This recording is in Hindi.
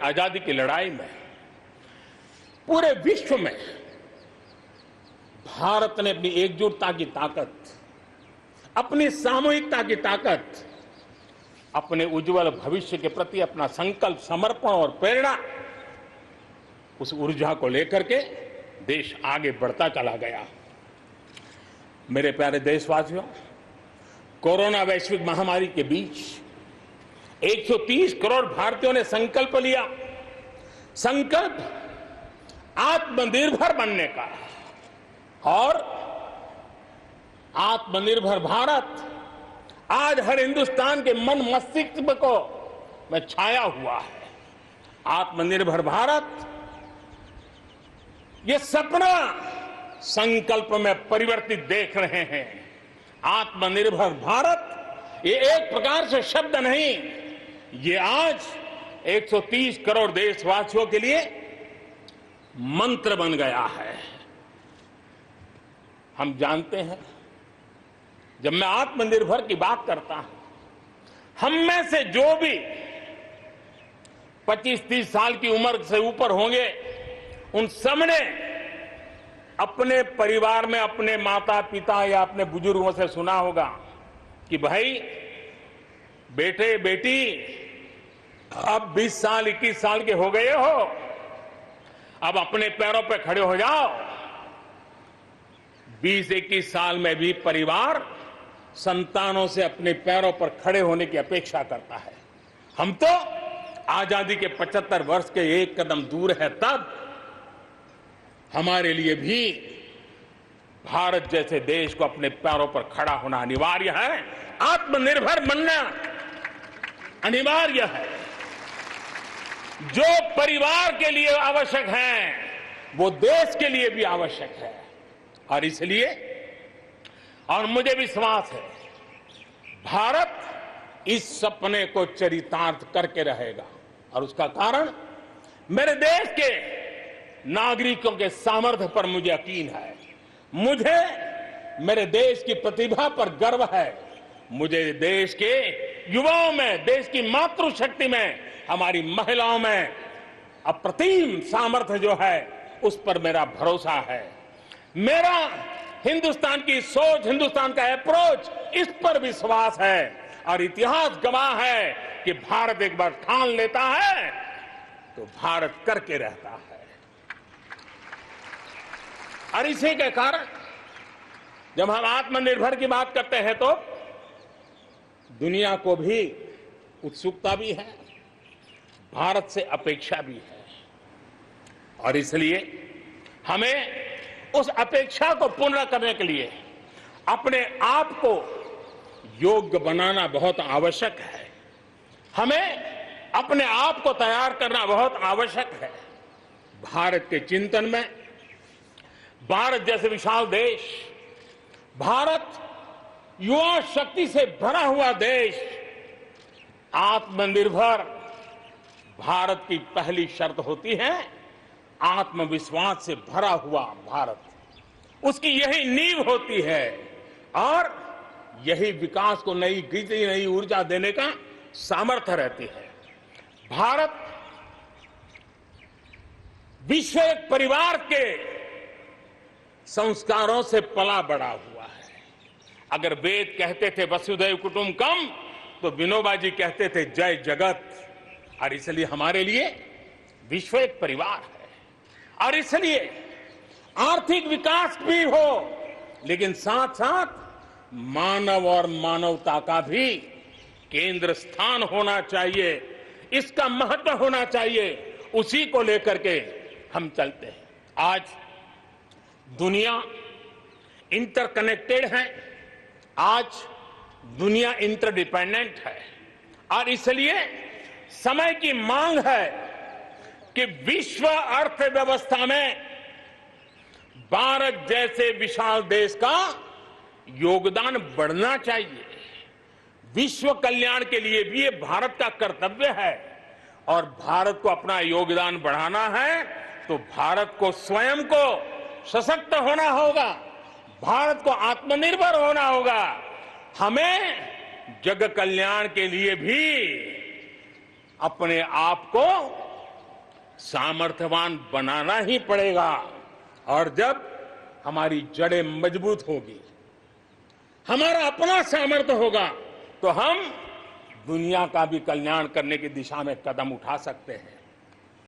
आजादी की लड़ाई में पूरे विश्व में भारत ने अपनी एकजुटता की ताकत, अपनी सामूहिकता की ताकत, अपने उज्जवल भविष्य के प्रति अपना संकल्प, समर्पण और प्रेरणा, उस ऊर्जा को लेकर के देश आगे बढ़ता चला गया। मेरे प्यारे देशवासियों, कोरोना वैश्विक महामारी के बीच 130 करोड़ भारतीयों ने संकल्प लिया, संकल्प आत्मनिर्भर बनने का। और आत्मनिर्भर भारत आज हर हिंदुस्तान के मन मस्तिष्क को में छाया हुआ है। आत्मनिर्भर भारत ये सपना संकल्प में परिवर्तित देख रहे हैं। आत्मनिर्भर भारत ये एक प्रकार से शब्द नहीं, ये आज 130 करोड़ देशवासियों के लिए मंत्र बन गया है। हम जानते हैं, जब मैं आत्मनिर्भर की बात करता हूं, हम में से जो भी 25-30 साल की उम्र से ऊपर होंगे, उन सब ने अपने परिवार में अपने माता पिता या अपने बुजुर्गों से सुना होगा कि भाई बेटे बेटी अब 20 साल 21 साल के हो गए हो, अब अपने पैरों पे खड़े हो जाओ। 20-21 साल में भी परिवार संतानों से अपने पैरों पर खड़े होने की अपेक्षा करता है। हम तो आजादी के 75 वर्ष के एक कदम दूर है, तब हमारे लिए भी भारत जैसे देश को अपने पैरों पर खड़ा होना अनिवार्य है। आत्मनिर्भर बनना अनिवार्य है। जो परिवार के लिए आवश्यक है, वो देश के लिए भी आवश्यक है। और इसलिए, और मुझे विश्वास है, भारत इस सपने को चरितार्थ करके रहेगा। और उसका कारण मेरे देश के नागरिकों के सामर्थ्य पर मुझे यकीन है। मुझे मेरे देश की प्रतिभा पर गर्व है। मुझे देश के युवाओं में, देश की मातृशक्ति में, हमारी महिलाओं में अप्रतिम सामर्थ्य जो है, उस पर मेरा भरोसा है। मेरा हिंदुस्तान की सोच, हिंदुस्तान का अप्रोच, इस पर विश्वास है। और इतिहास गवाह है कि भारत एक बार ठान लेता है तो भारत करके रहता है। और इसी के कारण जब हम आत्मनिर्भर की बात करते हैं तो दुनिया को भी उत्सुकता भी है, भारत से अपेक्षा भी है। और इसलिए हमें उस अपेक्षा को पूर्ण करने के लिए अपने आप को योग्य बनाना बहुत आवश्यक है। हमें अपने आप को तैयार करना बहुत आवश्यक है। भारत के चिंतन में, भारत जैसे विशाल देश, भारत युवा शक्ति से भरा हुआ देश, आत्मनिर्भर भारत की पहली शर्त होती है आत्मविश्वास से भरा हुआ भारत। उसकी यही नींव होती है और यही विकास को नई गति, नई ऊर्जा देने का सामर्थ्य रहती है। भारत विश्व एक परिवार के संस्कारों से पला बड़ा हुआ है। अगर वेद कहते थे वसुधैव कुटुंबकम, तो विनोबा जी कहते थे जय जगत। और इसलिए हमारे लिए विश्व एक परिवार है। और इसलिए आर्थिक विकास भी हो, लेकिन साथ साथ मानव और मानवता का भी केंद्र स्थान होना चाहिए, इसका महत्व होना चाहिए। उसी को लेकर के हम चलते हैं। आज दुनिया इंटरकनेक्टेड है, आज दुनिया इंटरडिपेंडेंट है। और इसलिए समय की मांग है कि विश्व अर्थव्यवस्था में भारत जैसे विशाल देश का योगदान बढ़ना चाहिए। विश्व कल्याण के लिए भी ये भारत का कर्तव्य है। और भारत को अपना योगदान बढ़ाना है तो भारत को स्वयं को सशक्त होना होगा, भारत को आत्मनिर्भर होना होगा। हमें जग कल्याण के लिए भी अपने आप को सामर्थ्यवान बनाना ही पड़ेगा। और जब हमारी जड़ें मजबूत होगी, हमारा अपना सामर्थ्य होगा, तो हम दुनिया का भी कल्याण करने की दिशा में कदम उठा सकते हैं।